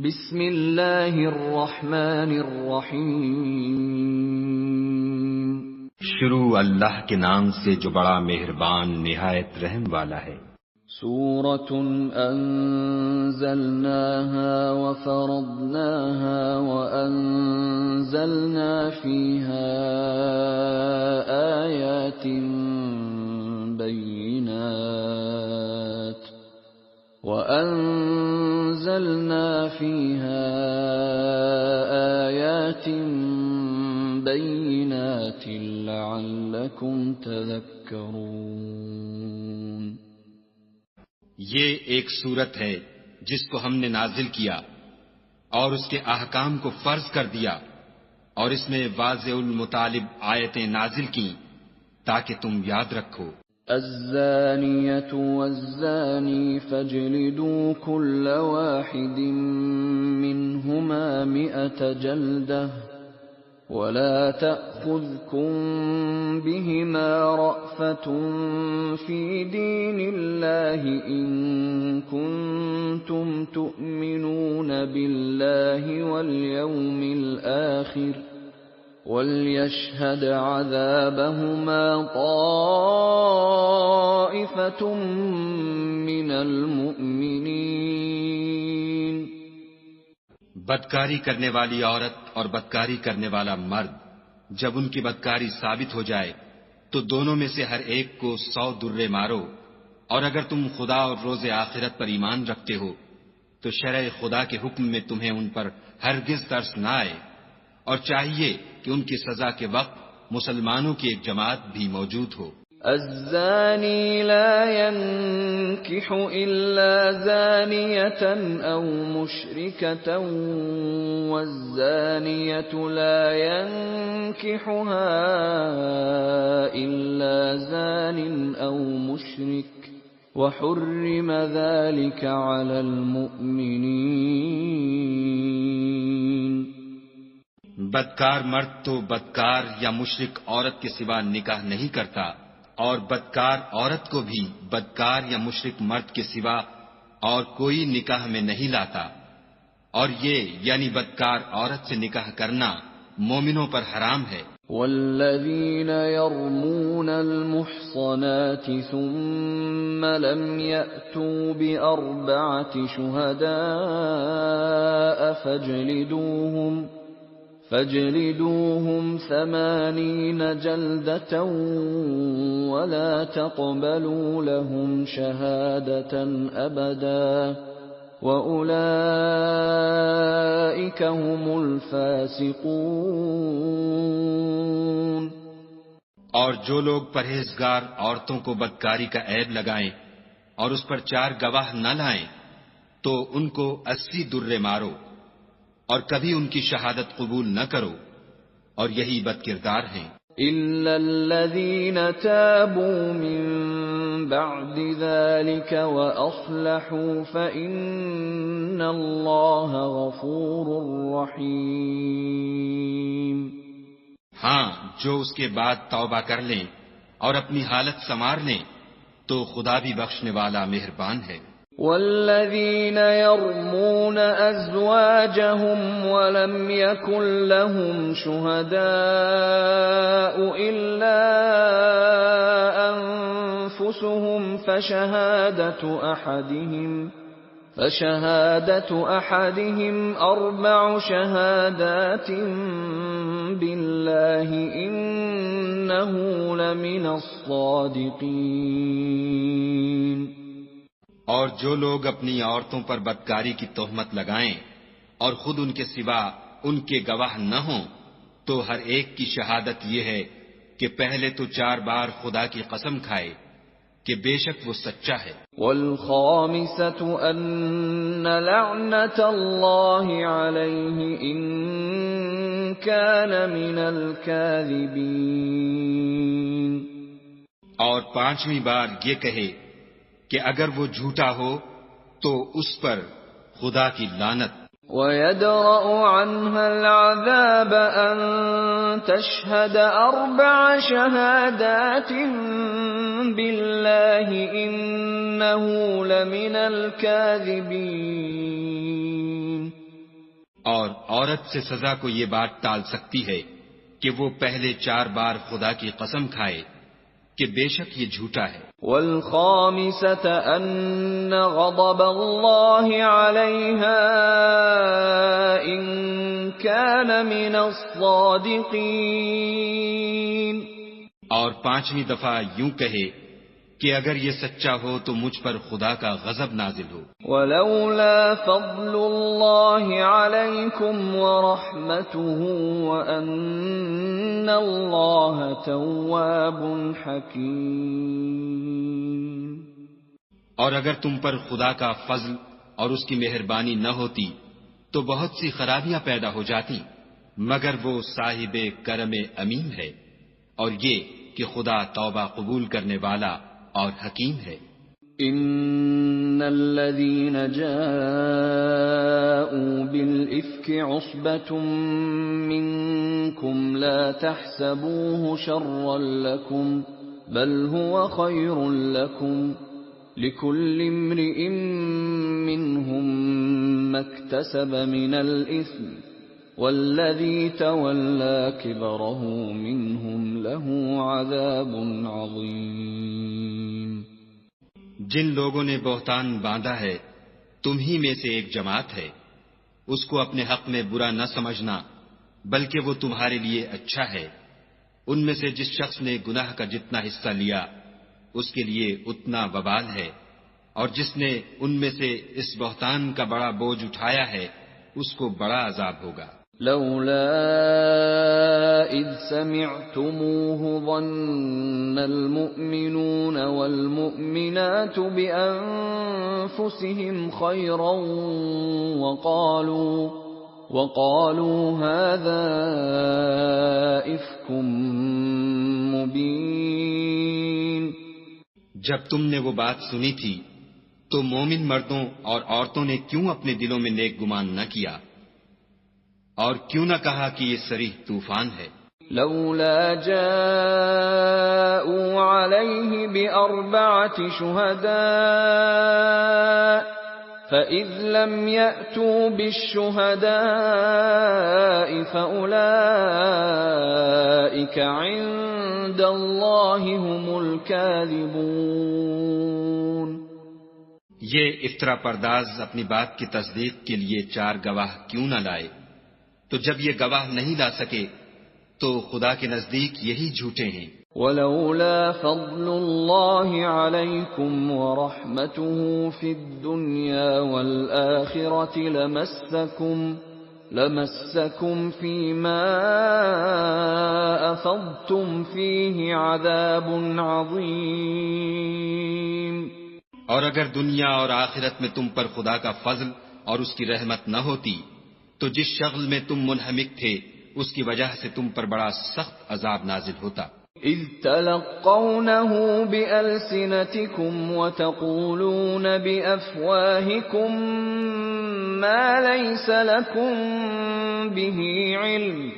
بسم اللہ الرحمن الرحیم۔ شروع اللہ کے نام سے جو بڑا مہربان نہایت رحم والا ہے۔ سورة أنزلناها وفرضناها وأنزلنا فيها آيات بينات لعلكم تذكرون۔ یہ ایک سورت ہے جس کو ہم نے نازل کیا اور اس کے احکام کو فرض کر دیا، اور اس میں واضح المطالب آیتیں نازل کی تاکہ تم یاد رکھو۔ الزانية والزاني فاجلدوا كل واحد منهما 100 جلدة ولا تأخذكم بهما رأفة في دين الله إن كنتم تؤمنون بالله واليوم الآخر وَلْيَشْهَدْ عَذَابَهُمَا طَائِفَةٌ مِّنَ الْمُؤْمِنِينَ۔ بدکاری کرنے والی عورت اور بدکاری کرنے والا مرد جب ان کی بدکاری ثابت ہو جائے تو دونوں میں سے ہر ایک کو 100 درے مارو، اور اگر تم خدا اور روز آخرت پر ایمان رکھتے ہو تو شرع خدا کے حکم میں تمہیں ان پر ہرگز ترس نہ آئے، اور چاہیے کہ ان کی سزا کے وقت مسلمانوں کی ایک جماعت بھی موجود ہو۔ الزانی لا ينكح إلا زانية أو مشركة والزانية لا ينكحها إلا زان أو مشرك وحرم ذلك على المؤمنين۔ بدکار مرد تو بدکار یا مشرک عورت کے سوا نکاح نہیں کرتا، اور بدکار عورت کو بھی بدکار یا مشرک مرد کے سوا اور کوئی نکاح میں نہیں لاتا، اور یہ یعنی بدکار عورت سے نکاح کرنا مومنوں پر حرام ہے۔ والذین یرمون المحصنات ثم لم یأتوا بأربعة شهداء فاجلدوهم 80 جلدة ولا تقبلوا لهم شهادة أبدا وأولئك هم الفاسقون۔ اور جو لوگ پرہیزگار عورتوں کو بدکاری کا عیب لگائیں اور اس پر 4 گواہ نہ لائیں تو ان کو 80 درے مارو، اور کبھی ان کی شہادت قبول نہ کرو، اور یہی بد کردار ہیں۔ إِلَّا الَّذِينَ تَابُوا مِن بَعْدِ ذَلِكَ وَأَصْلَحُوا فَإِنَّ اللَّهَ غَفُورٌ رَّحِيمٌ۔ ہاں، جو اس کے بعد توبہ کر لیں اور اپنی حالت سنوار لیں تو خدا بھی بخشنے والا مہربان ہے۔ والذین یرمون ازواجهم ولم يكن لهم شهداء الا انفسهم فشهادة احدهم 4 شهادات بالله انه لمن الصادقین۔ اور جو لوگ اپنی عورتوں پر بدکاری کی تہمت لگائیں اور خود ان کے سوا ان کے گواہ نہ ہوں تو ہر ایک کی شہادت یہ ہے کہ پہلے تو 4 بار خدا کی قسم کھائے کہ بے شک وہ سچا ہے۔ والخامسة أن لعنة الله عليه إن كان من الكاذبين۔ اور 5ویں بار یہ کہے کہ اگر وہ جھوٹا ہو تو اس پر خدا کی لعنت۔ وَيَدْرَأُ عَنْهَا الْعَذَابَ أَن تَشْهَدَ 4 شَهَادَاتٍ بِاللَّهِ إِنَّهُ لَمِنَ الْكَاذِبِينَ۔ اور عورت سے سزا کو یہ بات ٹال سکتی ہے کہ وہ پہلے 4 بار خدا کی قسم کھائے کہ بے شک یہ جھوٹا ہے. والخامسة أن غضب الله عليها إن كان من الصادقين. اور 5ویں دفعہ یوں کہے کہ اگر یہ سچا ہو تو مجھ پر خدا کا غضب نازل ہو. ولولا فضل الله عليكم ورحمته وأن الله تواب حكيم. اور اگر تم پر خدا کا فضل اور اس کی مہربانی نہ ہوتی تو بہت سی خرابیاں پیدا ہو جاتی، مگر وہ صاحب کرم امین ہے، اور یہ کہ خدا توبہ قبول کرنے والا اور حکیم ہے. ان الذين جاءوا بالافك عصبة منكم لا تحسبوه شرا لكم بل هو خير لكم لكل امرئ منهم ما اكتسب من الاثم والذي تولى كبره منهم له عذاب عظيم. جن لوگوں نے بہتان باندھا ہے تم ہی میں سے ایک جماعت ہے، اس کو اپنے حق میں برا نہ سمجھنا بلکہ وہ تمہارے لیے اچھا ہے. ان میں سے جس شخص نے گناہ کا جتنا حصہ لیا اس کے لیے اتنا وبال ہے، اور جس نے ان میں سے اس بہتان کا بڑا بوجھ اٹھایا ہے اس کو بڑا عذاب ہوگا. لولا اذ سمعتموه ظن المؤمنون والمؤمنات بأنفسهم خيرا وقالوا هذا إفك مبين. جب تم نے وہ بات سنی تھی تو مومن مردوں اور عورتوں نے کیوں اپنے دلوں میں نیک گمان نہ کیا اور کیوں نہ کہا کہ یہ صریح طوفان ہے. لولا جاءوا عليه بأربعة شهداء فإذ لم يأتوا بالشهداء فأولئك عند الله هم الكاذبون. یہ افطرا پرداز اپنی بات کی تصدیق کے لیے 4 گواہ کیوں نہ لائے؟ تو جب یہ گواہ نہیں لا سکے تو خدا کے نزدیک یہی جھوٹے ہیں. ولولا فضل الله عليكم ورحمته في الدنيا والآخرة لمسكم فيما أفضتم فيه عذاب عظيم. اور اگر دنیا اور آخرت میں تم پر خدا کا فضل اور اس کی رحمت نہ ہوتی تو جس شغل میں تم منہمک تھے اس کی وجہ سے تم پر بڑا سخت عذاب نازل ہوتا. اذ تلقونه بألسنتكم وتقولون بأفواهكم ما ليس لكم به علم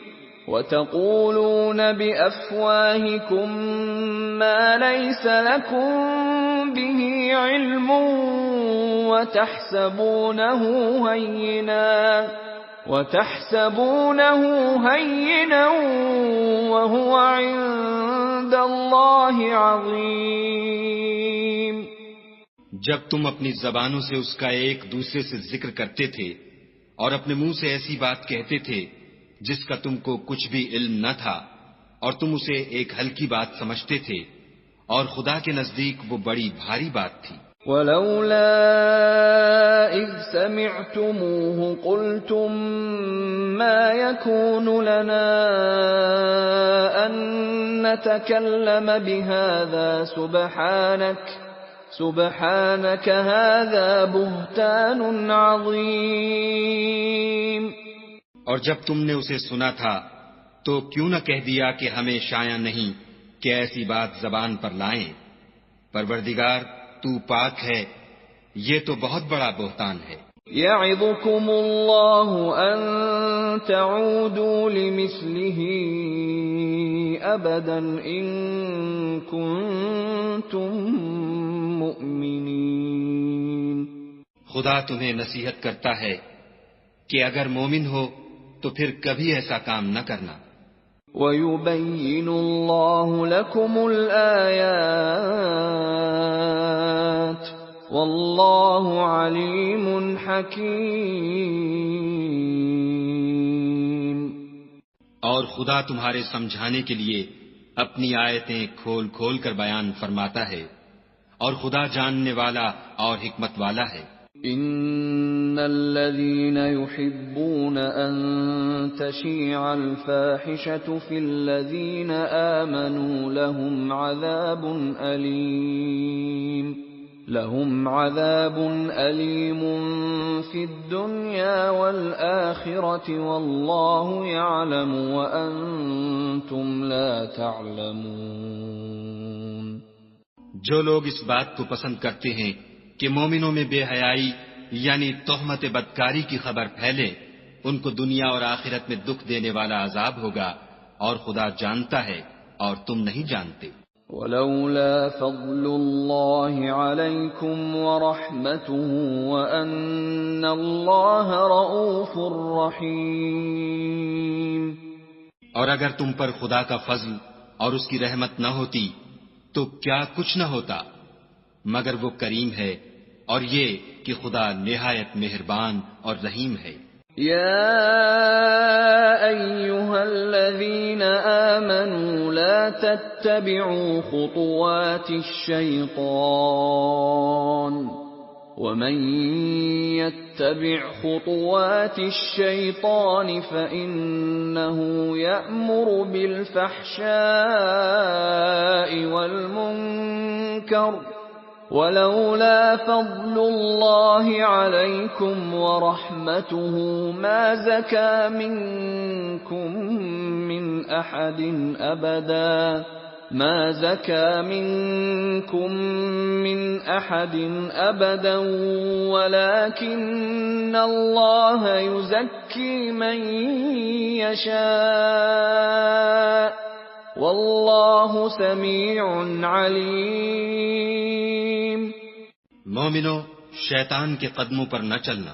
وتحسبونه هينا وهو عند الله عظيم. جب تم اپنی زبانوں سے اس کا ایک دوسرے سے ذکر کرتے تھے اور اپنے منہ سے ایسی بات کہتے تھے جس کا تم کو کچھ بھی علم نہ تھا اور تم اسے ایک ہلکی بات سمجھتے تھے، اور خدا کے نزدیک وہ بڑی بھاری بات تھی. ولولا اذ سمعتموه قلتم ما يكون لنا ان نتكلم بهذا سبحانك هذا بهتان عظيم. اور جب تم نے اسے سنا تھا تو کیوں نہ کہہ دیا کہ ہمیں شایع نہیں کہ ایسی بات زبان پر لائیں. پروردگار تو پاک ہے، یہ تو بہت بڑا بہتان ہے. یعظکم اللہ ان تعودوا لمثلہ ابدا ان کنتم مؤمنین. خدا تمہیں نصیحت کرتا ہے کہ اگر مومن ہو تو پھر کبھی ایسا کام نہ کرنا۔ وَيُبَيِّنُ اللَّهُ لَكُمُ الْآيَاتِ وَاللَّهُ عَلِيمٌ حَكِيمٌ۔ اور خدا تمہارے سمجھانے کے لیے اپنی آیتیں کھول کھول کر بیان فرماتا ہے، اور خدا جاننے والا اور حکمت والا ہے۔ ان الذين يحبون ان تشيع الفاحشة في الذين آمنوا لهم عذاب أليم في الدنيا والآخرة والله يعلم وأنتم لا تعلمون۔ جو لوگ اس بات کو پسند کرتے ہیں کہ مومنوں میں بے حیائی یعنی تہمت بدکاری کی خبر پھیلے، ان کو دنیا اور آخرت میں دکھ دینے والا عذاب ہوگا، اور خدا جانتا ہے اور تم نہیں جانتے۔ وَلَوْلَا فَضْلُ اللَّهِ عَلَيْكُمْ وَرَحْمَتُهُ وَأَنَّ اللَّهَ رَءُوفٌ رَحِيمٌ۔ اور اگر تم پر خدا کا فضل اور اس کی رحمت نہ ہوتی تو کیا کچھ نہ ہوتا، مگر وہ کریم ہے، اور یہ کہ خدا نہایت مہربان اور رحیم ہے۔ يا أيها الذين آمنوا لا تتبعوا خطوات الشيطان ومن يتبع خطوات الشيطان فإنه يأمر بالفحشاء والمنكر ولولا فضل الله عليكم ورحمته ما زكى منكم من أحد أبدا ولكن الله يزكي من يشاء واللہ سمیع علیم۔ مومنو، شیطان کے قدموں پر نہ چلنا،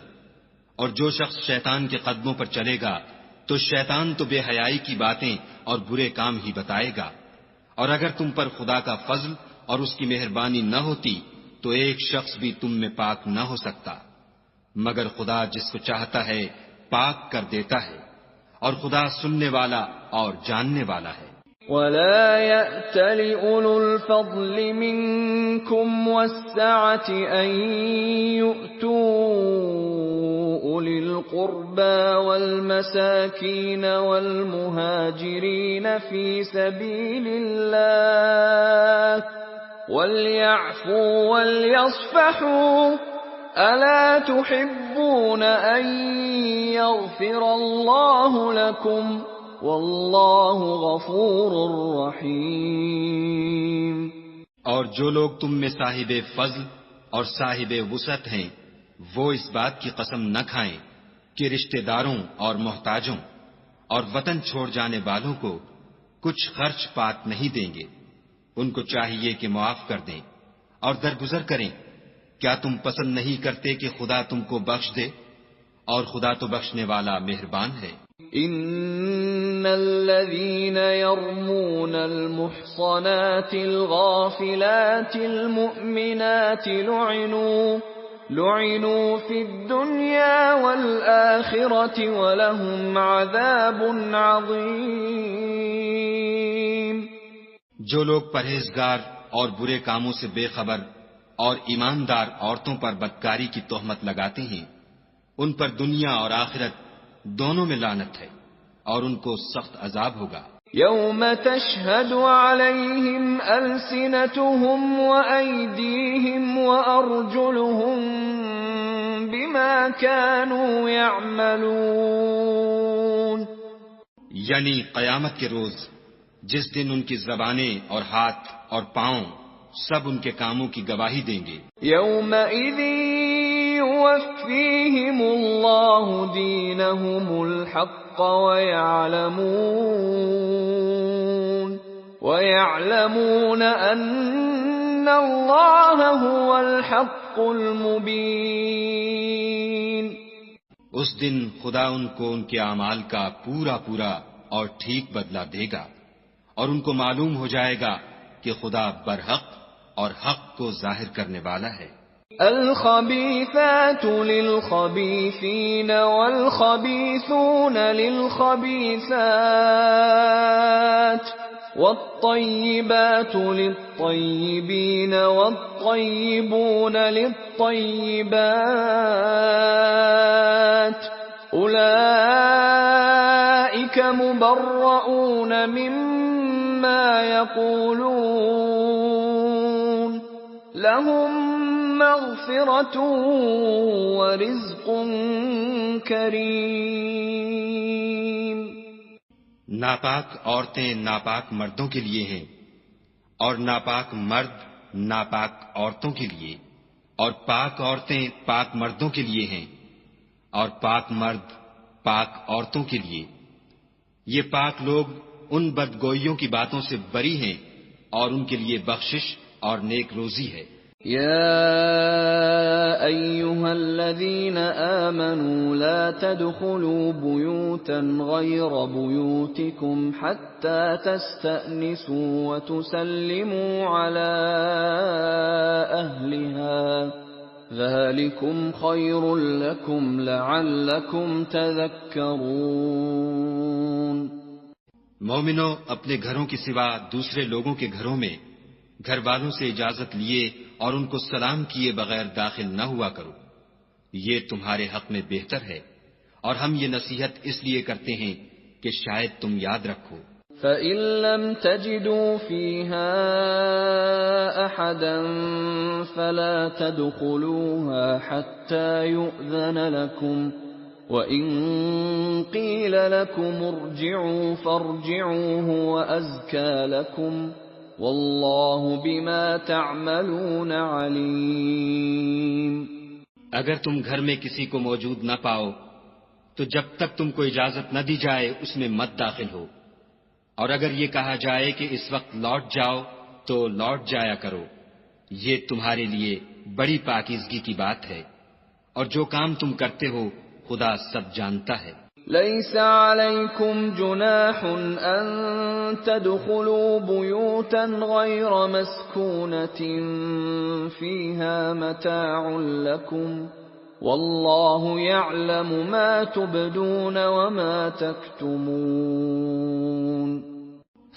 اور جو شخص شیطان کے قدموں پر چلے گا تو شیطان تو بے حیائی کی باتیں اور برے کام ہی بتائے گا، اور اگر تم پر خدا کا فضل اور اس کی مہربانی نہ ہوتی تو ایک شخص بھی تم میں پاک نہ ہو سکتا، مگر خدا جس کو چاہتا ہے پاک کر دیتا ہے، اور خدا سننے والا اور جاننے والا ہے۔ وَلَا يَأْتَلِ أُولُو الْفَضْلِ مِنكُمْ وَالسَّعَةِ أَن يُؤْتُوا أُولِي الْقُرْبَى وَالْمَسَاكِينَ وَالْمُهَاجِرِينَ فِي سَبِيلِ اللَّهِ وَلْيَعْفُوا وَلْيَصْفَحُوا أَلَا تُحِبُّونَ أَن يَغْفِرَ اللَّهُ لَكُمْ واللہ غفور رحیم۔ اور جو لوگ تم میں صاحب فضل اور صاحب وسعت ہیں وہ اس بات کی قسم نہ کھائیں کہ رشتہ داروں اور محتاجوں اور وطن چھوڑ جانے والوں کو کچھ خرچ پات نہیں دیں گے، ان کو چاہیے کہ معاف کر دیں اور درگزر کریں۔ کیا تم پسند نہیں کرتے کہ خدا تم کو بخش دے؟ اور خدا تو بخشنے والا مہربان ہے۔ ان الذين يرمون المحصنات الغافلات المؤمنات لعنوا في الدنيا والآخرة ولهم عذاب عظيم۔ جو لوگ پرہیزگار اور برے کاموں سے بے خبر اور ایماندار عورتوں پر بدکاری کی تہمت لگاتے ہیں، ان پر دنیا اور آخرت دونوں میں لعنت ہے، اور ان کو سخت عذاب ہوگا۔ یوم تشہد علیہم السنتہم وایدیہم وارجلہم بما كانوا یعملون، یعنی قیامت کے روز جس دن ان کی زبانیں اور ہاتھ اور پاؤں سب ان کے کاموں کی گواہی دیں گے۔ یومئذ يوفيهم الله دينهم الحق ويعلمون أن الله هو الحق المبين۔ اس دن خدا ان کو ان کے اعمال کا پورا پورا اور ٹھیک بدلہ دے گا، اور ان کو معلوم ہو جائے گا کہ خدا برحق اور حق کو ظاہر کرنے والا ہے۔ الخبيثات للخبيثين والخبيثون للخبيثات والطيبات للطيبين والطيبون للطيبات أولئك مبرؤون مما يقولون لهم مغفرة ورزق کریم۔ ناپاک عورتیں ناپاک مردوں کے لیے ہیں، اور ناپاک مرد ناپاک عورتوں کے لیے، اور پاک عورتیں پاک مردوں کے لیے ہیں، اور پاک مرد پاک عورتوں کے لیے۔ یہ پاک لوگ ان بدگوئیوں کی باتوں سے بری ہیں، اور ان کے لیے بخشش اور نیک روزی ہے۔ يا أيها الذين آمنوا لا تدخلوا بيوتا غير بيوتكم حتى تستأنسوا وتسلموا على أهلها ذلكم خير لكم لعلكم تذكرون۔ مومنو، اپنے گھروں کے سوا دوسرے لوگوں کے گھروں میں گھر والوں سے اجازت لیے اور ان کو سلام کیے بغیر داخل نہ ہوا کرو، یہ تمہارے حق میں بہتر ہے، اور ہم یہ نصیحت اس لیے کرتے ہیں کہ شاید تم یاد رکھو۔ فَإِن لَّمْ تَجِدُوا فِيهَا أَحَدًا فَلَا تَدْخُلُوهَا حَتَّى يُؤْذَنَ لَكُمْ وَإِن قِيلَ لَكُمُ ارْجِعُوا فَارْجِعُوا هُوَ أَزْكَىٰ لَكُمْ واللہ بما تعملون علیم۔ اگر تم گھر میں کسی کو موجود نہ پاؤ تو جب تک تم کو اجازت نہ دی جائے اس میں مت داخل ہو، اور اگر یہ کہا جائے کہ اس وقت لوٹ جاؤ تو لوٹ جایا کرو، یہ تمہارے لیے بڑی پاکیزگی کی بات ہے، اور جو کام تم کرتے ہو خدا سب جانتا ہے۔ ليس عليكم جناح أن تدخلوا بيوتا غير مسكونة فيها متاع لكم والله يعلم ما تبدون وما تكتمون۔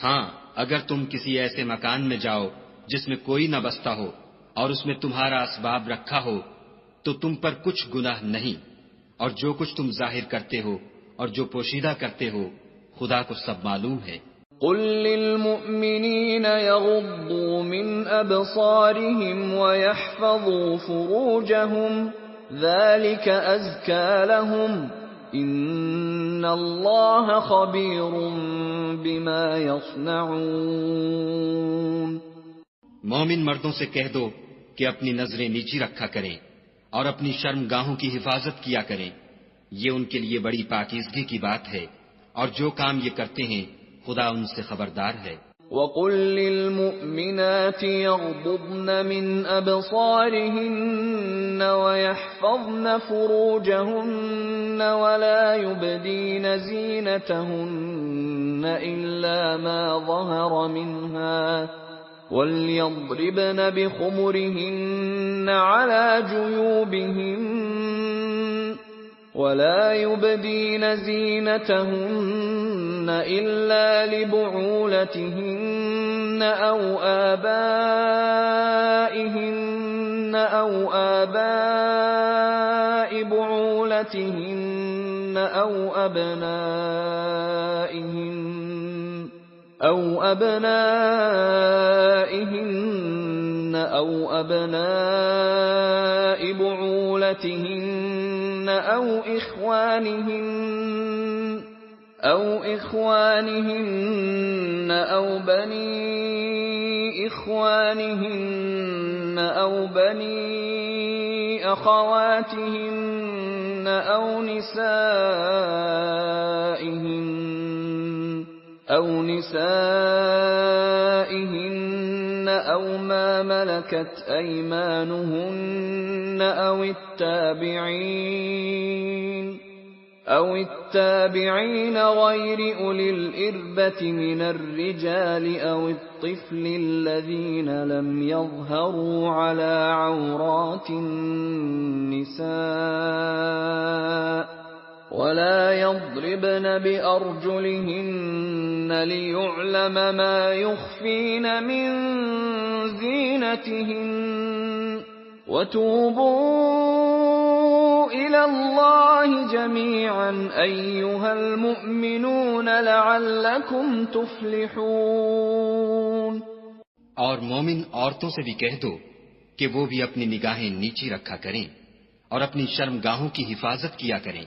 ہاں، اگر تم کسی ایسے مکان میں جاؤ جس میں کوئی نہ بستا ہو اور اس میں تمہارا اسباب رکھا ہو تو تم پر کچھ گناہ نہیں، اور جو کچھ تم ظاہر کرتے ہو اور جو پوشیدہ کرتے ہو خدا کو سب معلوم ہے۔ قل للمؤمنین یغضوا من ابصارهم ويحفظوا فروجهم ذلك ازکى لهم ان اللہ خبیر بما یصنعون۔ مومن مردوں سے کہہ دو کہ اپنی نظریں نیچی رکھا کریں اور اپنی شرمگاہوں کی حفاظت کیا کریں، یہ ان کے لیے بڑی پاکیزگی کی بات ہے، اور جو کام یہ کرتے ہیں خدا ان سے خبردار ہے۔ وَقُل لِّلْمُؤْمِنَاتِ يَغْضُضْنَ مِنْ أَبْصَارِهِنَّ وَيَحْفَظْنَ فُرُوجَهُنَّ وَلَا يُبْدِينَ زِينَتَهُنَّ إِلَّا مَا ظَهَرَ مِنْهَا وَلْيَضْرِبْنَ بِخُمُرِهِنَّ عَلَى جُيُوبِهِنَّ وَلَا يُبْدِينَ زِينَتَهُنَّ إِلَّا لِبُعُولَتِهِنَّ أَوْ آبَائِهِنَّ أَوْ آبَاءِ بُعُولَتِهِنَّ أَوْ أَبْنَائِهِنَّ أَوْ أَبْنَاءِ بُعُولَتِهِنَّ أَوْ إِخْوَانِهِنَّ أَوْ بَنِي إِخْوَانِهِنَّ أَوْ بَنِي أَخَوَاتِهِنَّ أَوْ نِسَائِهِنَّ أَوْ مَا مَلَكَتْ أَيْمَانُهُنَّ أَوِ التَّابِعِينَ أو التابعين غير أولي الإربة من الرجال أو الطفل الذين لم يظهروا على عورات النساء ولا يضربن بأرجلهن ليعلم ما يخفين من زينتهن وتوبوا إلى الله جميعا أيها المؤمنون لعلكم تفلحون۔ اور مومن عورتوں سے بھی کہہ دو کہ وہ بھی اپنی نگاہیں نیچی رکھا کریں اور اپنی شرمگاہوں کی حفاظت کیا کریں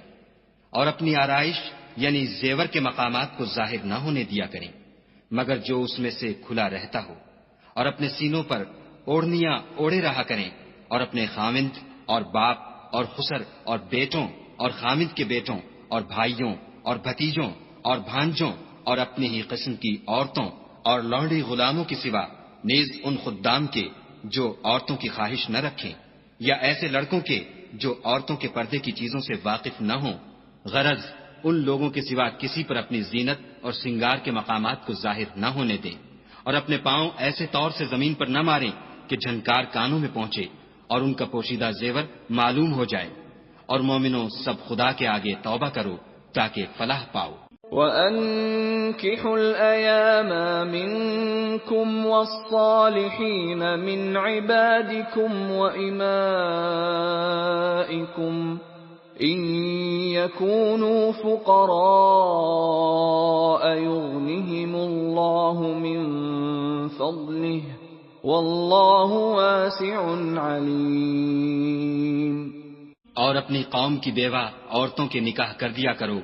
اور اپنی آرائش یعنی زیور کے مقامات کو ظاہر نہ ہونے دیا کریں مگر جو اس میں سے کھلا رہتا ہو، اور اپنے سینوں پر اوڑھنیاں اوڑھے رہا کریں اور اپنے خاوند اور باپ اور خسر اور بیٹوں اور خامد کے بیٹوں اور بھائیوں اور بھتیجوں اور بھانجوں اور اپنی ہی قسم کی عورتوں اور لونڈی غلاموں کے سوا نیز ان خدام کے جو عورتوں کی خواہش نہ رکھیں، یا ایسے لڑکوں کے جو عورتوں کے پردے کی چیزوں سے واقف نہ ہوں، غرض ان لوگوں کے سوا کسی پر اپنی زینت اور سنگار کے مقامات کو ظاہر نہ ہونے دیں، اور اپنے پاؤں ایسے طور سے زمین پر نہ ماریں کہ جھنکار کانوں میں پہنچے اور ان کا پوشیدہ زیور معلوم ہو جائے۔ اور مومنوں سب خدا کے آگے توبہ کرو تاکہ فلاح پاؤ۔ وَأَنكِحُوا الْأَيَامَ مِنكُمْ وَالصَّالِحِينَ مِنْ عِبَادِكُمْ وَإِمَائِكُمْ إِنْ يَكُونُوا فُقَرَاءَ يُغْنِهِمُ اللَّهُ مِنْ فَضْلِهِ وَاللَّهُ وَاسِعٌ عَلِيمٌ۔ اور اپنی قوم کی بیوہ عورتوں کے نکاح کر دیا کرو،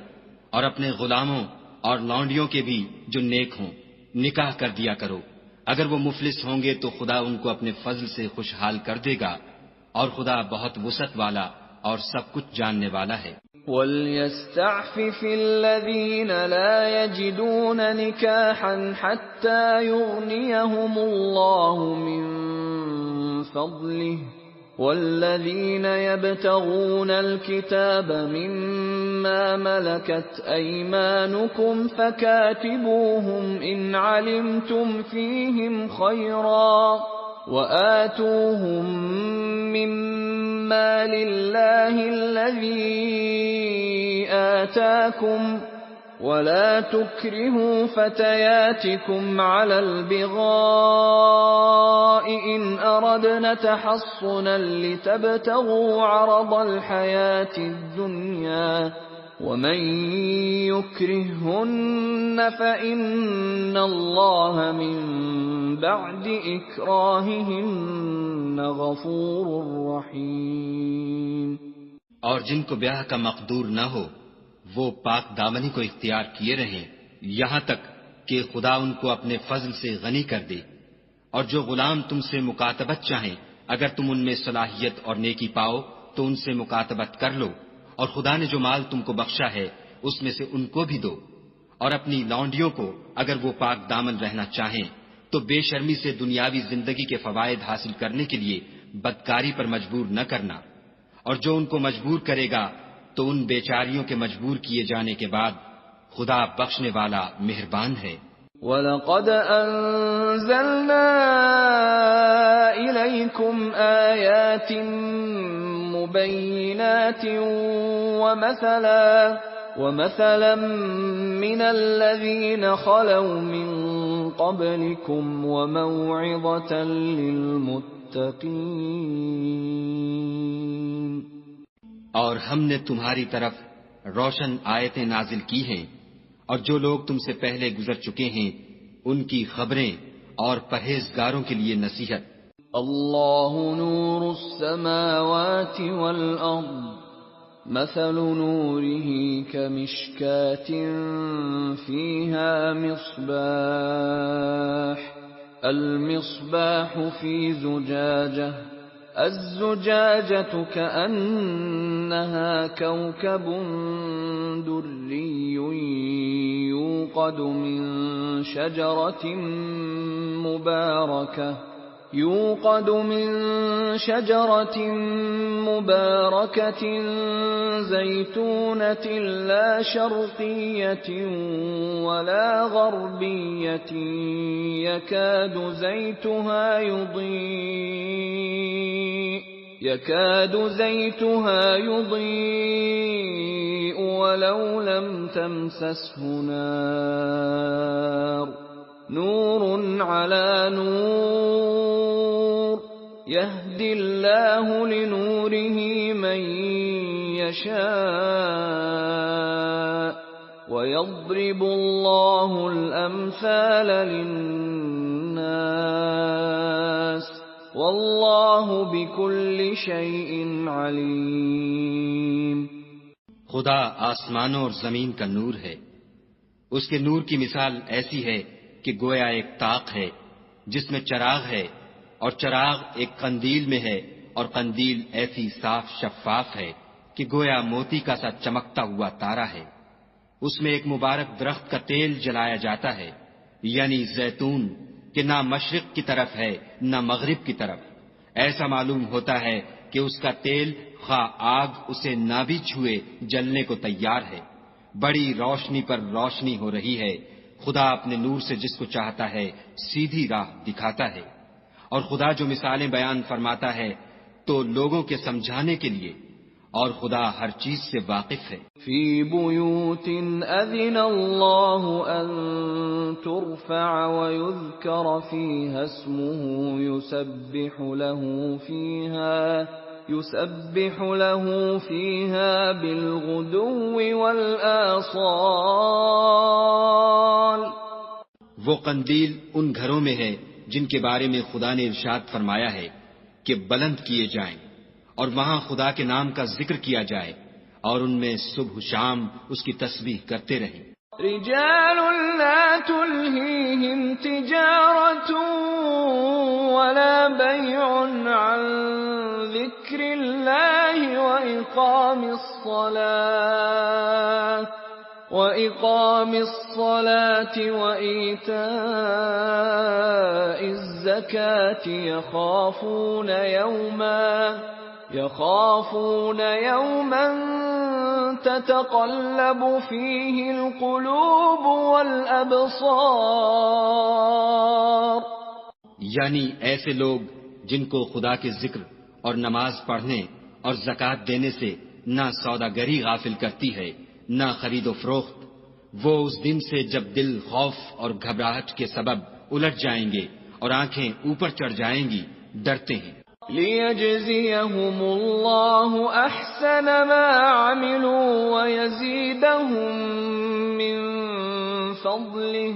اور اپنے غلاموں اور لونڈیوں کے بھی جو نیک ہوں نکاح کر دیا کرو۔ اگر وہ مفلس ہوں گے تو خدا ان کو اپنے فضل سے خوشحال کر دے گا، اور خدا بہت وسعت والا اور سب کچھ جاننے والا ہے۔ وَلْيَسْتَعْفِفِ الَّذِينَ لَا يَجِدُونَ نِكَاحًا حَتَّى يُغْنِيَهُمُ اللَّهُ مِنْ فَضْلِهِ وَالَّذِينَ يَبْتَغُونَ الْكِتَابَ مِمَّا مَلَكَتْ أَيْمَانُكُمْ فَكَاتِبُوهُمْ إِنْ عَلِمْتُمْ فِيهِمْ خَيْرًا وَآتُوهُمْ مِمَّا لِلَّهِ الَّذِي آتَاكُمْ وَلَا تُكْرِهُوا فَتَيَاتِكُمْ عَلَى الْبِغَاءِ إِنْ أَرَدْنَ تَحَصُّنًا لِتَبْتَغُوا عَرَضَ الْحَيَاةِ الدُّنْيَا وَمَنْ يُكْرِههُّنَّ فَإِنَّ اللَّهَ مِنْ بَعْدِ إِكْرَاهِهِنَّ غَفُورٌ رَحِيمٌ۔ اور جن کو بیاہ کا مقدور نہ ہو وہ پاک دامنی کو اختیار کیے رہیں یہاں تک کہ خدا ان کو اپنے فضل سے غنی کر دے۔ اور جو غلام تم سے مکاتبت چاہیں اگر تم ان میں صلاحیت اور نیکی پاؤ تو ان سے مکاتبت کر لو، اور خدا نے جو مال تم کو بخشا ہے اس میں سے ان کو بھی دو۔ اور اپنی لونڈیوں کو اگر وہ پاک دامن رہنا چاہیں تو بے شرمی سے دنیاوی زندگی کے فوائد حاصل کرنے کے لیے بدکاری پر مجبور نہ کرنا، اور جو ان کو مجبور کرے گا تو ان بیچاریوں کے مجبور کیے جانے کے بعد خدا بخشنے والا مہربان ہے۔ وَلَقَدْ أَنزَلْنَا إِلَيْكُمْ آيَاتٍ مُبَيِّنَاتٍ وَمَثَلًا مِّنَ الَّذِينَ خَلَوْا مِن قَبْلِكُمْ وَمَوْعِظَةً لِّلْمُتَّقِينَ۔ اور ہم نے تمہاری طرف روشن آیتیں نازل کی ہیں، اور جو لوگ تم سے پہلے گزر چکے ہیں ان کی خبریں اور پرہیزگاروں کے لیے نصیحت۔ اللہ نور السماوات والارض مثل نوره كمشكاة فيها مصباح المصباح في زجاجة الزجاجة كأنها كوكب دري يوقد من شجرة مباركة يوقد من شجرة مباركة زيتونة لا شرقية ولا غربية يكاد زيتها يضيء ولو لم تمسسه نار نور على نور يهدي الله لنوره من يشاء ويضرب الله الأمثال للناس واللہ بکل شیء علیم۔ خدا آسمانوں اور زمین کا نور ہے۔ اس کے نور کی مثال ایسی ہے کہ گویا ایک طاق ہے جس میں چراغ ہے، اور چراغ ایک قندیل میں ہے، اور قندیل ایسی صاف شفاف ہے کہ گویا موتی کا سا چمکتا ہوا تارا ہے۔ اس میں ایک مبارک درخت کا تیل جلایا جاتا ہے، یعنی زیتون، کہ نہ مشرق کی طرف ہے نہ مغرب کی طرف۔ ایسا معلوم ہوتا ہے کہ اس کا تیل خواہ آگ اسے نہ بھی چھوئے جلنے کو تیار ہے۔ بڑی روشنی پر روشنی ہو رہی ہے۔ خدا اپنے نور سے جس کو چاہتا ہے سیدھی راہ دکھاتا ہے، اور خدا جو مثالیں بیان فرماتا ہے تو لوگوں کے سمجھانے کے لیے، اور خدا ہر چیز سے واقف ہے۔ فی بیوت اذن اللہ ان ترفع ویذکر فیہا اسمہ یسبح له فیہا بالغدو والآصال۔ وہ قندیل ان گھروں میں ہے جن کے بارے میں خدا نے ارشاد فرمایا ہے کہ بلند کیے جائیں، اور وہاں خدا کے نام کا ذکر کیا جائے، اور ان میں صبح شام اس کی تسبیح کرتے رہیں۔ رجال لا تلہیہم تجارۃ ولا بیع عن ذکر اللہ وإقام الصلاة وإيتاء الزكاة يخافون يوما تتقلب فيه القلوب والأبصار۔ یعنی ایسے لوگ جن کو خدا کے ذکر اور نماز پڑھنے اور زکوٰۃ دینے سے نہ سوداگری غافل کرتی ہے نہ خرید و فروخت، وہ اس دن سے جب دل خوف اور گھبراہٹ کے سبب الٹ جائیں گے اور آنکھیں اوپر چڑھ جائیں گی، ڈرتے ہیں۔ لِيَجْزِيَهُمُ اللَّهُ أَحْسَنَ مَا عَمِلُوا وَيَزِيدَهُم مِّن فَضْلِهِ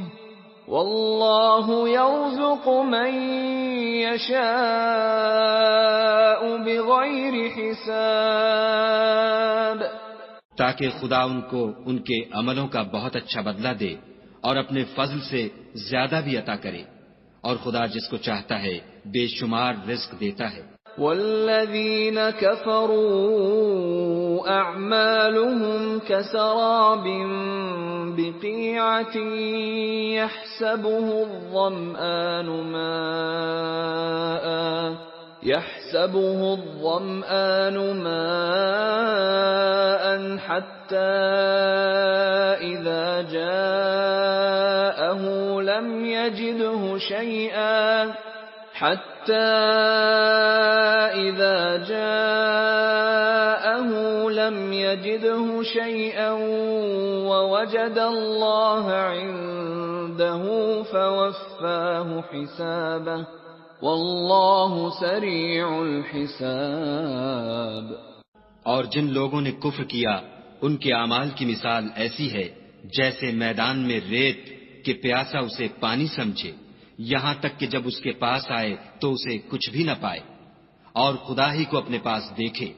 وَاللَّهُ يَرْزُقُ مَن يَشَاءُ بِغَيْرِ حِسَابٍ، تاکہ خدا ان کو ان کے عملوں کا بہت اچھا بدلہ دے اور اپنے فضل سے زیادہ بھی عطا کرے، اور خدا جس کو چاہتا ہے بے شمار رزق دیتا ہے۔ والذین کفروا اعمالهم كسراب بقیعة يحسبه الظمآن ماء حتى إذا جاءه لم يجده شيئا ووجد الله عنده فوفاه حسابه واللہ سریع الحساب۔ اور جن لوگوں نے کفر کیا ان کے اعمال کی مثال ایسی ہے جیسے میدان میں ریت کہ پیاسا اسے پانی سمجھے، یہاں تک کہ جب اس کے پاس آئے تو اسے کچھ بھی نہ پائے، اور خدا ہی کو اپنے پاس دیکھے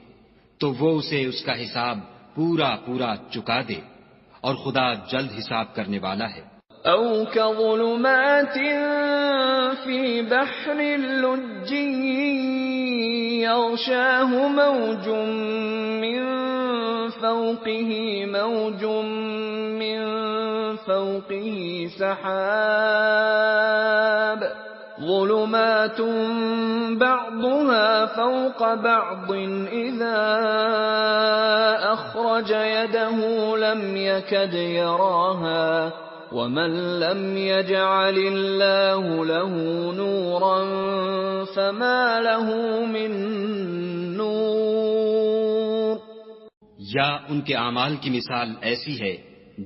تو وہ اسے اس کا حساب پورا پورا چکا دے، اور خدا جلد حساب کرنے والا ہے۔ او كظلمات في بحر لجي يغشاه موج من فوقه سحاب ظلمات بعضها فوق بعض إذا أخرج يده لم يكد يراها ومن لم يجعل الله له نورا فما له من نور. یا ان کے اعمال کی مثال ایسی ہے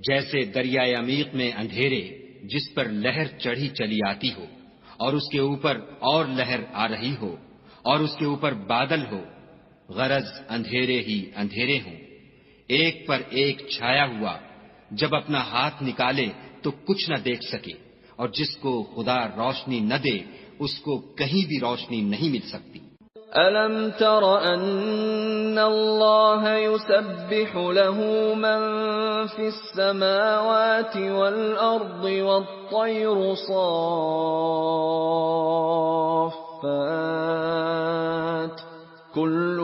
جیسے دریائے عمیق میں اندھیرے جس پر لہر چڑھی چلی آتی ہو اور اس کے اوپر اور لہر آ رہی ہو اور اس کے اوپر بادل ہو، غرض اندھیرے ہی اندھیرے ہوں، ایک پر ایک چھایا ہوا، جب اپنا ہاتھ نکالے تو کچھ نہ دیکھ سکے، اور جس کو خدا روشنی نہ دے اس کو کہیں بھی روشنی نہیں مل سکتی. أَلَمْ تَرَ أَنَّ اللَّهَ يُسَبِّحُ لَهُ مَن فِي السَّمَاوَاتِ وَالْأَرْضِ وَالطَّيْرُ صَافَّاتٍ كُلٌّ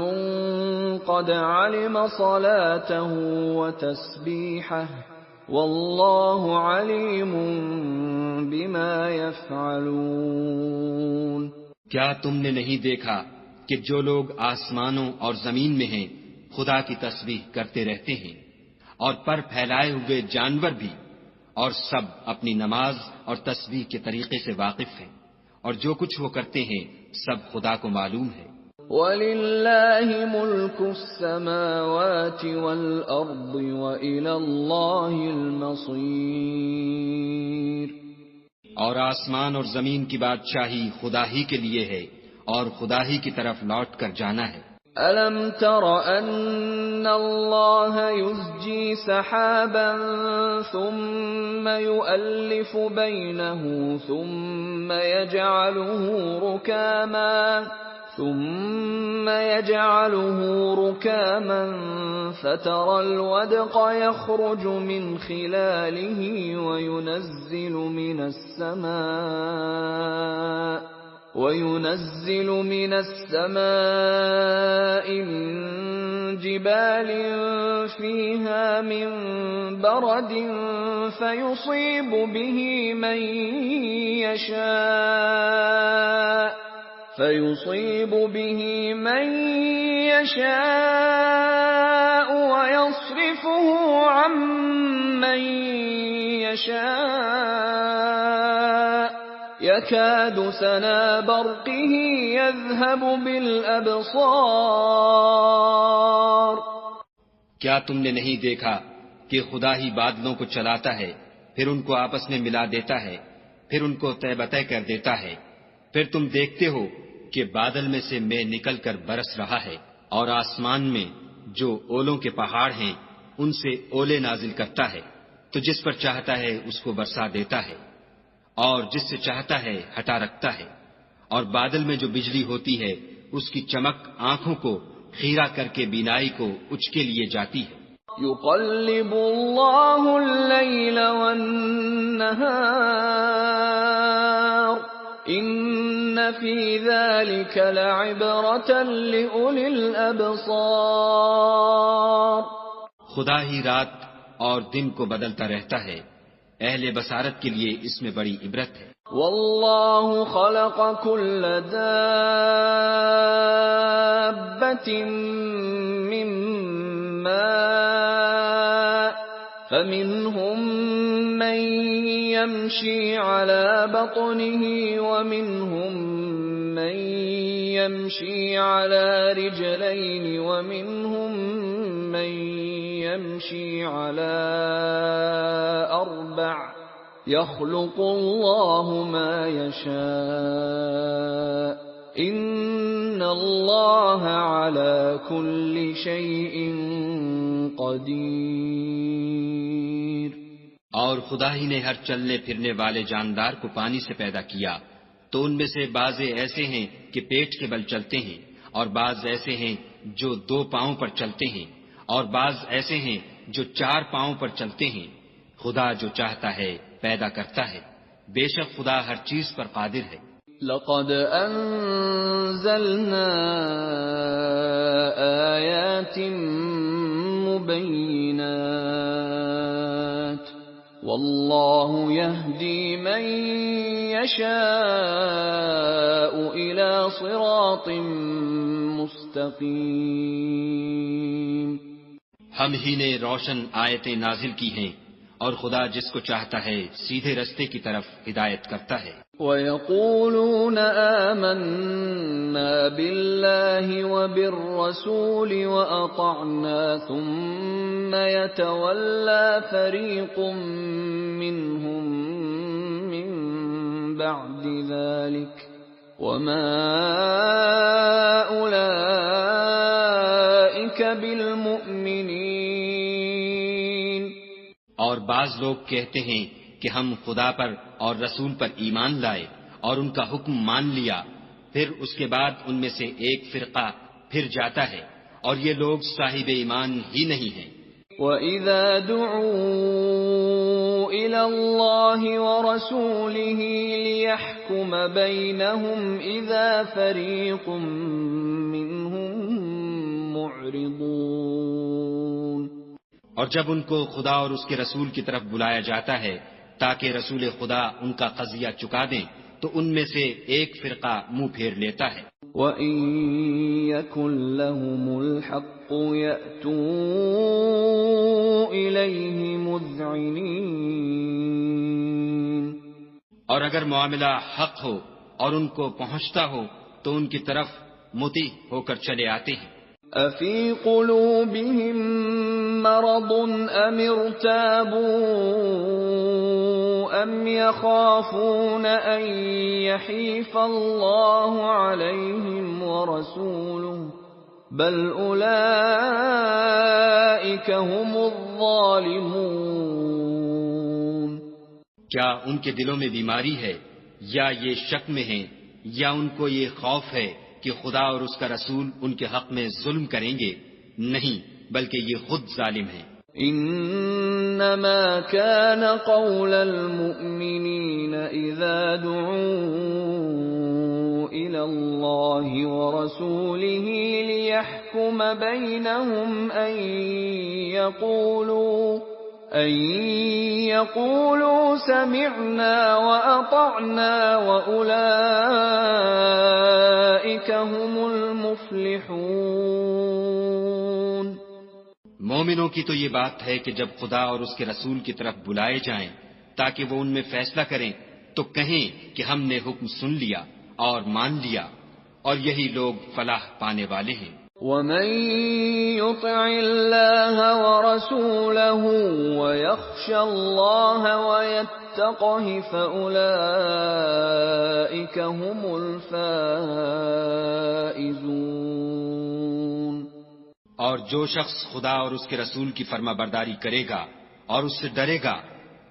قَدْ عَلِمَ صَلَاتَهُ وَتَسْبِيحَهُ وَاللَّهُ عَلِيمٌ بِمَا يَفْعَلُونَ. کیا تم نے نہیں دیکھا کہ جو لوگ آسمانوں اور زمین میں ہیں خدا کی تسبیح کرتے رہتے ہیں، اور پر پھیلائے ہوئے جانور بھی، اور سب اپنی نماز اور تسبیح کے طریقے سے واقف ہیں، اور جو کچھ وہ کرتے ہیں سب خدا کو معلوم ہے. وَلِلَّهِ مُلْكُ السَّمَاوَاتِ وَالْأَرْضِ وَإِلَى اللَّهِ الْمَصِيرُ. اور آسمان اور زمین کی بادشاہی خدا ہی کے لیے ہے اور خدا ہی کی طرف لوٹ کر جانا ہے. أَلَمْ تَرَ أَنَّ اللَّهَ يُزْجِي سَحَابًا ثُمَّ يُؤَلِّفُ بَيْنَهُ ثُمَّ يَجْعَلُهُ رُكَامًا فَتَرَى الْوَدْقَ يَخْرُجُ مِنْ خِلَالِهِ وَيُنَزِّلُ مِنَ السَّمَاءِ مِنْ جِبَالٍ فِيهَا مِنْ بَرَدٍ فَيُصِيبُ بِهِ مَنْ يَشَاءُ وَيَصْرِفُهُ عَنْ مَنْ يَشَاءُ يَكَادُ سَنَا بَرْقِهِ يَذْهَبُ بِالْأَبْصَارِ. کیا تم نے نہیں دیکھا کہ خدا ہی بادلوں کو چلاتا ہے، پھر ان کو آپس میں ملا دیتا ہے، پھر ان کو تہ بتہ کر دیتا ہے، پھر تم دیکھتے ہو کہ بادل میں سے مے نکل کر برس رہا ہے، اور آسمان میں جو اولوں کے پہاڑ ہیں ان سے اولے نازل کرتا ہے، تو جس پر چاہتا ہے اس کو برسا دیتا ہے اور جس سے چاہتا ہے ہٹا رکھتا ہے. اور بادل میں جو بجلی ہوتی ہے اس کی چمک آنکھوں کو خیرہ کر کے بینائی کو اچکے لیے جاتی ہے. يُقَلِّبُ اللَّهُ اللَّيْلَ وَالنَّهَارَ إِنَّ فِي ذَلِكَ لَعِبْرَةً لِأُولِي الْأَبْصَارِ. خدا ہی رات اور دن کو بدلتا رہتا ہے، اہل بصارت کے لیے اس میں بڑی عبرت ہے. وَاللَّهُ خَلَقَ كُلَّ دَابَّةٍ مِّن مَّاءٍ فَمِنْهُم مَّن يَمْشِي عَلَى بَطْنِهِ وَمِنْهُم مَّن يَمْشِي عَلَى رِجْلَيْنِ وَمِنْهُم مَّن يَمْشِي عَلَى أَرْبَعٍ يَخْلُقُ اللَّهُ مَا يَشَاءُ إِنَّ اللَّهَ عَلَى كُلِّ شَيْءٍ قَدِيرٌ. اور خدا ہی نے ہر چلنے پھرنے والے جاندار کو پانی سے پیدا کیا، تو ان میں سے بعض ایسے ہیں کہ پیٹ کے بل چلتے ہیں، اور بعض ایسے ہیں جو 2 پاؤں پر چلتے ہیں، اور بعض ایسے ہیں جو 4 پاؤں پر چلتے ہیں. خدا جو چاہتا ہے پیدا کرتا ہے، بے شک خدا ہر چیز پر قادر ہے. لَقَدْ أَنزَلْنَا آيَاتٍ مُبَيِّنَاتٍ وَاللَّهُ يَهْدِي مَن يشاء إلى صراط مستقيم. ہم ہی نے روشن آیتیں نازل کی ہیں اور خدا جس کو چاہتا ہے سیدھے رستے کی طرف ہدایت کرتا ہے. وَيَقُولُونَ آمَنَّا بِاللَّهِ وَبِالرَّسُولِ وَأَطَعْنَا ثُمَّ يَتَوَلَّى فَرِيقٌ مِّنْهُم مِّن بَعْدِ ذَلِكَ وَمَا أُولَئِكَ بِالْمُؤْمِنِينَ. اور بعض لوگ کہتے ہیں کہ ہم خدا پر اور رسول پر ایمان لائے اور ان کا حکم مان لیا، پھر اس کے بعد ان میں سے ایک فرقہ پھر جاتا ہے اور یہ لوگ صاحب ایمان ہی نہیں ہیں. وَإِذَا دُعُوا إِلَى اللَّهِ وَرَسُولِهِ لِيَحْكُمَ بَيْنَهُمْ إِذَا فَرِيقٌ مِّنْهُمْ مُعْرِضُونَ. اور جب ان کو خدا اور اس کے رسول کی طرف بلایا جاتا ہے تاکہ رسول خدا ان کا قضیہ چکا دیں تو ان میں سے ایک فرقہ منہ پھیر لیتا ہے. وَإِن يَكُن لَّهُمُ الْحَقُّ يَأْتُوا إِلَيْهِ مُذْعِنِينَ. اور اگر معاملہ حق ہو اور ان کو پہنچتا ہو تو ان کی طرف مطیع ہو کر چلے آتے ہیں. أَفِي قُلُوبِهِم مَّرَضٌ أَمِ ارْتَابُوا أَمْ يَخَافُونَ أَن يَحِيفَ اللَّهُ عَلَيْهِمْ وَرَسُولُهُ بَلْ أُولَئِكَ هُمُ الظَّالِمُونَ. کیا ان کے دلوں میں بیماری ہے یا یہ شک میں ہیں یا ان کو یہ خوف ہے کہ خدا اور اس کا رسول ان کے حق میں ظلم کریں گے؟ نہیں، بلکہ یہ خود ظالم ہیں. انما كان قول المؤمنين اذا دعوا الى الله ورسوله ليحكم بينهم ان يقولوا سمعنا واطعنا واولئك هم المفلحون. مومنوں کی تو یہ بات ہے کہ جب خدا اور اس کے رسول کی طرف بلائے جائیں تاکہ وہ ان میں فیصلہ کریں تو کہیں کہ ہم نے حکم سن لیا اور مان لیا، اور یہی لوگ فلاح پانے والے ہیں. وَمَن يُطِعِ اللَّهَ وَرَسُولَهُ وَيَخْشَ اللَّهَ وَيَتَّقْهِ فَأُولَئِكَ هُمُ الْفَائِزُونَ. اور جو شخص خدا اور اس کے رسول کی فرما برداری کرے گا اور اس سے ڈرے گا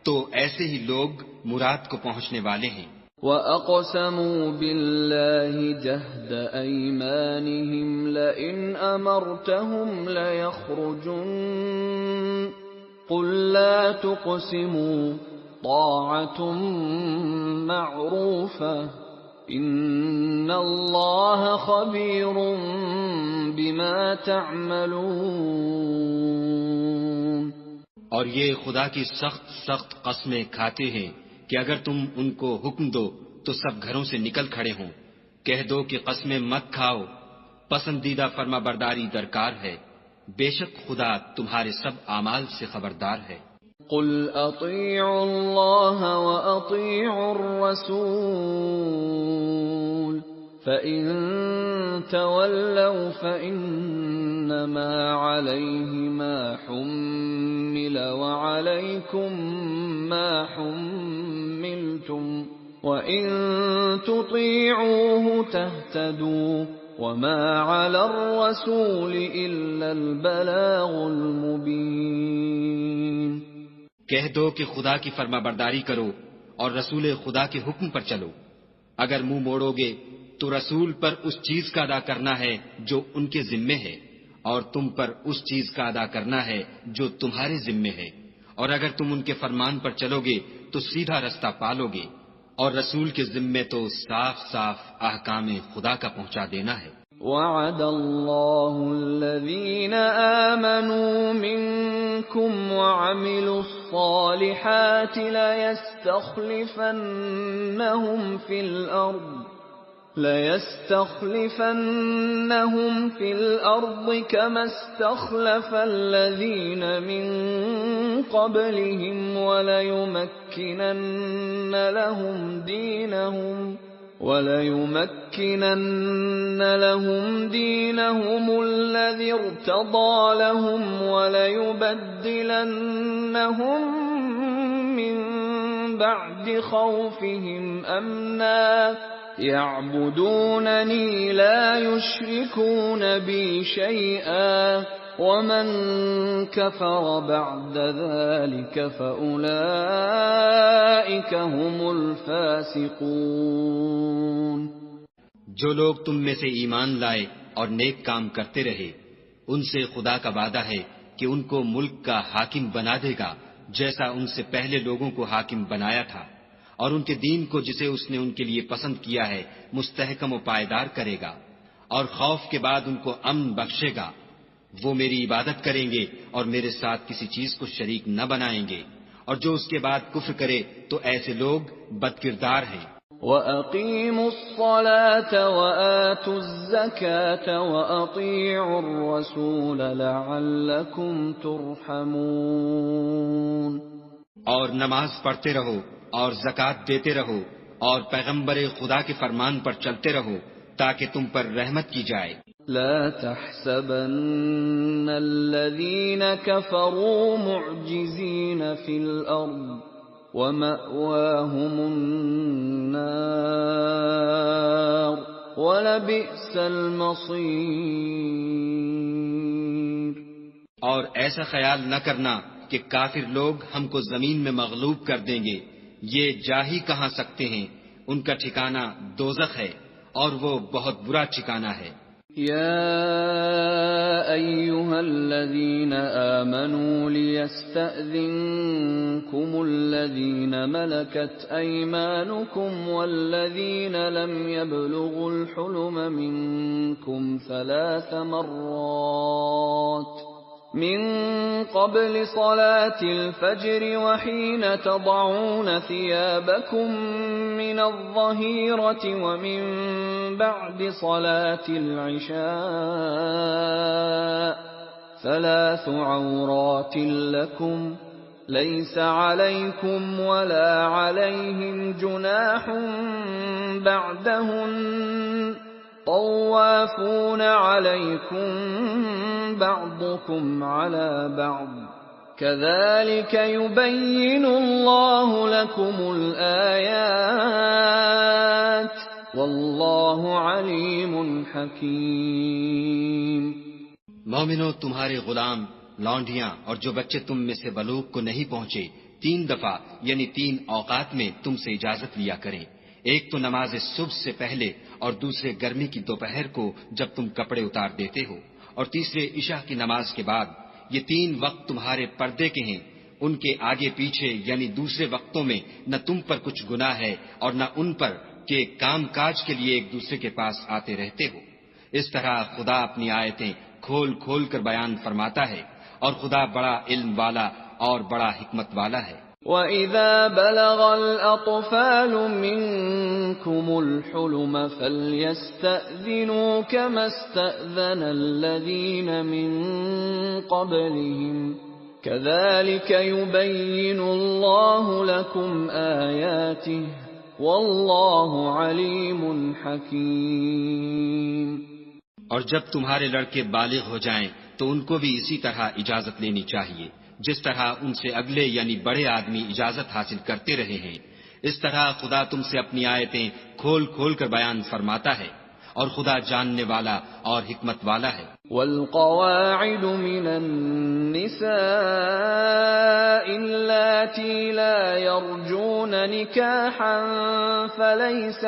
تو ایسے ہی لوگ مراد کو پہنچنے والے ہیں. وَأَقْسَمُوا بِاللَّهِ جَهْدَ أَيْمَانِهِمْ لَئِنْ أَمَرْتَهُمْ لَيَخْرُجُنَّ قُل لَّا تُقْسِمُوا طَاعَةٌ مَّعْرُوفَةٌ إِنَّ اللَّهَ خَبِيرٌ بِمَا تَعْمَلُونَ. اور یہ خدا کی سخت قسمیں کھاتے ہیں کہ اگر تم ان کو حکم دو تو سب گھروں سے نکل کھڑے ہوں. کہہ دو کہ قسمیں مت کھاؤ، پسندیدہ فرما برداری درکار ہے، بے شک خدا تمہارے سب اعمال سے خبردار ہے. قُلْ أَطِيعُوا اللَّهَ وَأَطِيعُوا الرَّسُولَ فَإِن تَوَلَّوْا فَإِنَّمَا عَلَيْهِ مَا حُمِّلَ وَعَلَيْكُمْ مَا حُمِّلْتُمْ وَإِن تُطِيعُوهُ تَهْتَدُوا وَمَا عَلَى الرَّسُولِ إِلَّا الْبَلَاغُ الْمُبِينُ. کہہ دو کہ خدا کی فرما برداری کرو اور رسول خدا کے حکم پر چلو. اگر منہ موڑو گے تو رسول پر اس چیز کا ادا کرنا ہے جو ان کے ذمے ہے، اور تم پر اس چیز کا ادا کرنا ہے جو تمہارے ذمے ہے. اور اگر تم ان کے فرمان پر چلو گے تو سیدھا رستہ پالو گے، اور رسول کے ذمے تو صاف صاف احکام خدا کا پہنچا دینا ہے. وعد الله الذين آمنوا منكم وعملوا الصالحات ليستخلفنهم في الأرض كما استخلف الذين من قبلهم وليمكنن لهم دينهم الذي ارتضى لهم وليبدلنهم من بعد خوفهم أمنا يعبدونني لا يشركون بي شيئا ومن كفر بعد ذلك فأولئك هم الفاسقون۔ جو لوگ تم میں سے ایمان لائے اور نیک کام کرتے رہے ان سے خدا کا وعدہ ہے کہ ان کو ملک کا حاکم بنا دے گا جیسا ان سے پہلے لوگوں کو حاکم بنایا تھا، اور ان کے دین کو جسے اس نے ان کے لیے پسند کیا ہے مستحکم و پائیدار کرے گا، اور خوف کے بعد ان کو امن بخشے گا۔ وہ میری عبادت کریں گے اور میرے ساتھ کسی چیز کو شریک نہ بنائیں گے، اور جو اس کے بعد کفر کرے تو ایسے لوگ بدکردار ہیں۔ وَأَقِيمُوا الصَّلَاةَ وَآتُوا الزَّكَاةَ وَأَطِيعُوا الرَّسُولَ لَعَلَّكُمْ تُرْحَمُونَ۔ اور نماز پڑھتے رہو اور زکوٰۃ دیتے رہو اور پیغمبر خدا کے فرمان پر چلتے رہو تاکہ تم پر رحمت کی جائے۔ لا تحسبن الذين كفروا معجزين في الأرض ومأواهم النار ولبئس المصير۔ اور ایسا خیال نہ کرنا کہ کافر لوگ ہم کو زمین میں مغلوب کر دیں گے، یہ جا ہی کہاں سکتے ہیں، ان کا ٹھکانہ دوزخ ہے اور وہ بہت برا ٹھکانہ ہے۔ يا أيها الذين آمنوا ليستأذنكم الذين ملكت أيمانكم والذين لم يبلغوا الحلم منكم 3 مرات من قبل صلاة الفجر وحين تضعون ثيابكم من الظهيرة ومن بعد صلاة العشاء 3 عورات لكم ليس عليكم ولا عليهم جناح بعدهن طوافون عليكم بعضكم على بعض كذلك يبين الله لكم الآيات والله عليم حكيم۔ مومنو، تمہارے غلام، لونڈیاں اور جو بچے تم میں سے بلوغ کو نہیں پہنچے 3 دفعہ یعنی 3 اوقات میں تم سے اجازت لیا کریں، ایک تو نماز صبح سے پہلے اور دوسرے گرمی کی دوپہر کو جب تم کپڑے اتار دیتے ہو، اور تیسرے عشاء کی نماز کے بعد۔ یہ 3 وقت تمہارے پردے کے ہیں، ان کے آگے پیچھے یعنی دوسرے وقتوں میں نہ تم پر کچھ گناہ ہے اور نہ ان پر کہ کام کاج کے لیے ایک دوسرے کے پاس آتے رہتے ہو۔ اس طرح خدا اپنی آیتیں کھول کھول کر بیان فرماتا ہے، اور خدا بڑا علم والا اور بڑا حکمت والا ہے۔ وَإِذَا بَلَغَ الْأَطْفَالُ مِنكُمُ الْحُلُمَ فَلْيَسْتَأْذِنُوا كَمَا اسْتَأْذَنَ الَّذِينَ مِن قَبْلِهِمْ كَذَلِكَ يُبَيِّنُ اللَّهُ لَكُمْ آيَاتِهِ وَاللَّهُ عَلِيمٌ حَكِيمٌ۔ اور جب تمہارے لڑکے بالغ ہو جائیں تو ان کو بھی اسی طرح اجازت لینی چاہیے جس طرح ان سے اگلے یعنی بڑے آدمی اجازت حاصل کرتے رہے ہیں۔ اس طرح خدا تم سے اپنی آیتیں کھول کھول کر بیان فرماتا ہے، اور خدا جاننے والا اور حکمت والا ہے۔ والقواعد من النساء اللاتي لا يرجون نكاحا فليس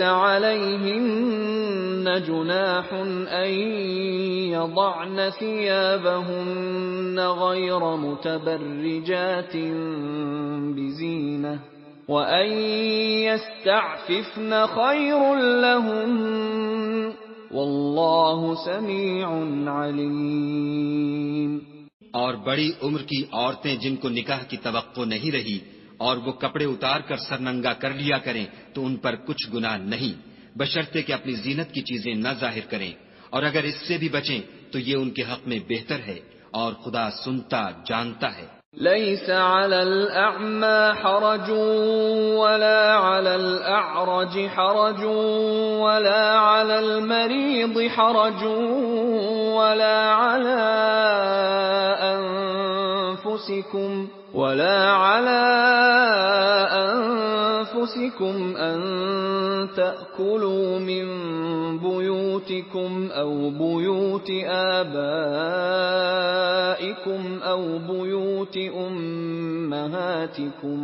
عليهن جناح أن يضعن ثيابهن غير متبرجات بزينة وَأَن يَسْتَعْفِفْنَ خَيْرٌ لَّهُنَّ وَاللَّهُ سَمِيعٌ عَلِيمٌ۔ اور بڑی عمر کی عورتیں جن کو نکاح کی توقع نہیں رہی اور وہ کپڑے اتار کر سرننگا کر لیا کریں تو ان پر کچھ گناہ نہیں، بشرطے کہ اپنی زینت کی چیزیں نہ ظاہر کریں، اور اگر اس سے بھی بچیں تو یہ ان کے حق میں بہتر ہے، اور خدا سنتا جانتا ہے۔ ليس على الأعمى حرج ولا على الأعرج حرج ولا على المريض حرج ولا على أنفسكم أن تأكلوا من بيوتكم أو بيوت آبائكم أو بيوت أمهاتكم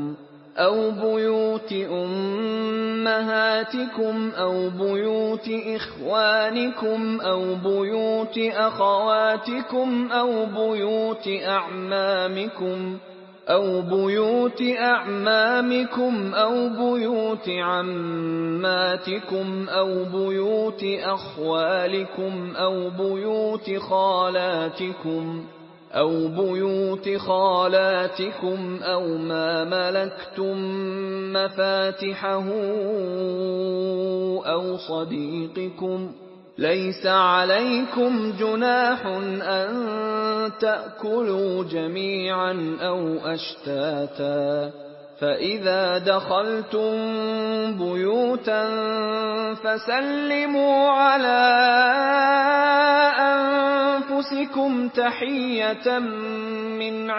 أو بيوت إخوانكم أو بيوت أخواتكم أو بيوت أعمامكم أو بيوت عماتكم أو بيوت أخوالكم أو بيوت خالاتكم أو ما ملكتم مفاتحه أو صديقكم ليس عليكم جناح أن تأكلوا جميعا أو أشتاتا فإذا دخلتم بيوتا فسلموا على أنفسكم تحية من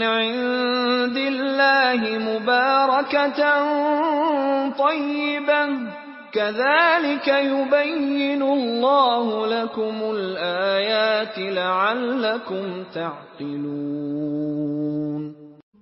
عند الله مباركة طيبة كذلك يبين الله لكم الآيات لعلكم تعقلون۔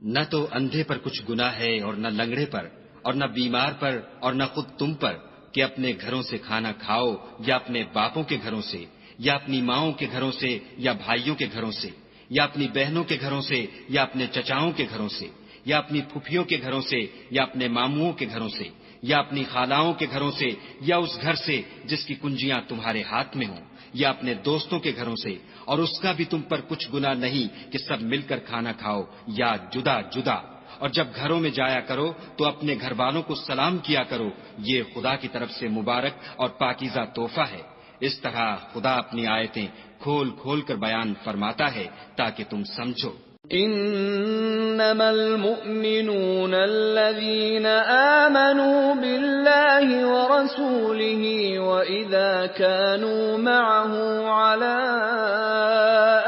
نہ تو اندھے پر کچھ گناہ ہے اور نہ لنگڑے پر اور نہ بیمار پر اور نہ خود تم پر کہ اپنے گھروں سے کھانا کھاؤ یا اپنے باپوں کے گھروں سے یا اپنی ماؤں کے گھروں سے یا بھائیوں کے گھروں سے یا اپنی بہنوں کے گھروں سے یا اپنے چچاؤں کے گھروں سے یا اپنی پھوپھیوں کے گھروں سے یا اپنے ماموؤں کے گھروں سے یا اپنی خالاؤں کے گھروں سے یا اس گھر سے جس کی کنجیاں تمہارے ہاتھ میں ہوں یا اپنے دوستوں کے گھروں سے، اور اس کا بھی تم پر کچھ گناہ نہیں کہ سب مل کر کھانا کھاؤ یا جدا جدا۔ اور جب گھروں میں جایا کرو تو اپنے گھر والوں کو سلام کیا کرو، یہ خدا کی طرف سے مبارک اور پاکیزہ تحفہ ہے۔ اس طرح خدا اپنی آیتیں کھول کھول کر بیان فرماتا ہے تاکہ تم سمجھو۔ انما المؤمنون الذين آمنوا بالله ورسوله واذا كانوا معه على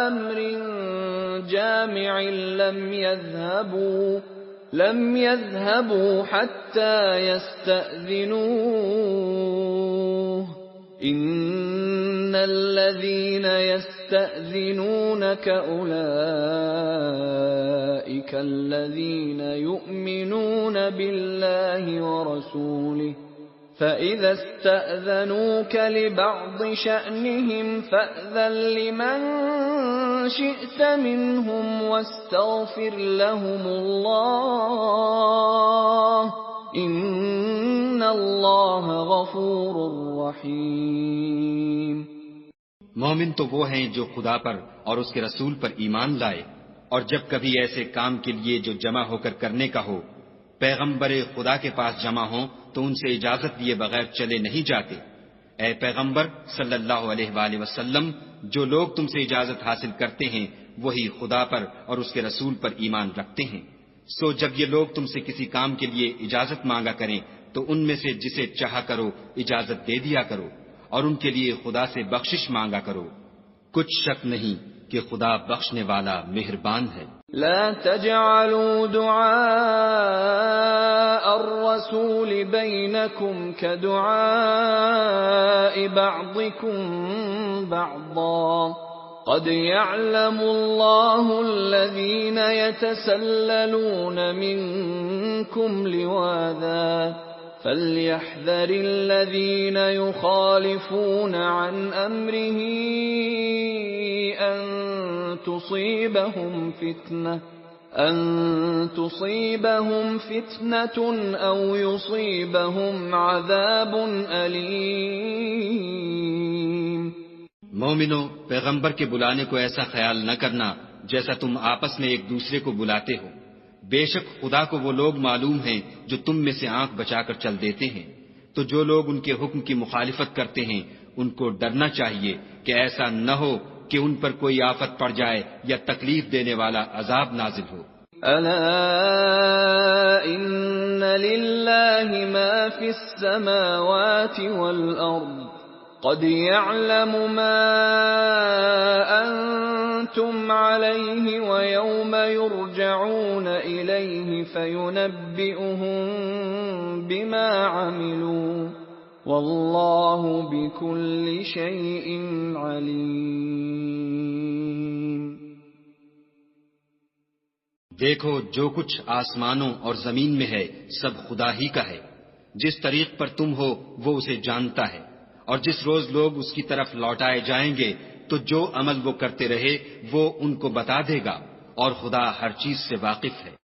امر جامع لم يذهبوا حتى يستأذنوه ان الذين يستأذنونك أولئك الذين يؤمنون بالله ورسوله فإذا استأذنوك لبعض شأنهم فأذن لمن شئت منهم واستغفر لهم الله ان اللہ غفور رحیم۔ مومن تو وہ ہیں جو خدا پر اور اس کے رسول پر ایمان لائے، اور جب کبھی ایسے کام کے لیے جو جمع ہو کر کرنے کا ہو پیغمبر خدا کے پاس جمع ہوں تو ان سے اجازت دیے بغیر چلے نہیں جاتے۔ اے پیغمبر صلی اللہ علیہ وآلہ وسلم، جو لوگ تم سے اجازت حاصل کرتے ہیں وہی خدا پر اور اس کے رسول پر ایمان رکھتے ہیں۔ سو جب یہ لوگ تم سے کسی کام کے لیے اجازت مانگا کریں تو ان میں سے جسے چاہا کرو اجازت دے دیا کرو، اور ان کے لیے خدا سے بخشش مانگا کرو، کچھ شک نہیں کہ خدا بخشنے والا مہربان ہے۔ لا تجعلوا دعاء الرسول بينكم كدعاء بعضكم بعضا قد يعلم الله الذين يتسللون منكم لواذا فَلْيَحْذَرِ الَّذِينَ يُخَالِفُونَ عَنْ أَمْرِهِ أَن تُصِيبَهُمْ فِتْنَةٌ أَوْ يُصِيبَهُمْ عَذَابٌ أَلِيمٌ۔ مومنو، پیغمبر کے بلانے کو ایسا خیال نہ کرنا جیسا تم آپس میں ایک دوسرے کو بلاتے ہو۔ بے شک خدا کو وہ لوگ معلوم ہیں جو تم میں سے آنکھ بچا کر چل دیتے ہیں، تو جو لوگ ان کے حکم کی مخالفت کرتے ہیں ان کو ڈرنا چاہیے کہ ایسا نہ ہو کہ ان پر کوئی آفت پڑ جائے یا تکلیف دینے والا عذاب نازل ہو۔ أَلَا إِنَّ لِلَّهِ مَا فِي السَّمَاوَاتِ وَالْأَرْضِ قَدْ يَعْلَمُ مَا أَنْتُمْ عَلَيْهِ وَيَوْمَ يُرْجَعُونَ إِلَيْهِ فَيُنَبِّئُهُم بِمَا عَمِلُوا وَاللَّهُ بِكُلِّ شَيْءٍ عَلِيمٌ۔ دیکھو، جو کچھ آسمانوں اور زمین میں ہے سب خدا ہی کا ہے۔ جس طریق پر تم ہو وہ اسے جانتا ہے، اور جس روز لوگ اس کی طرف لوٹائے جائیں گے تو جو عمل وہ کرتے رہے وہ ان کو بتا دے گا، اور خدا ہر چیز سے واقف ہے۔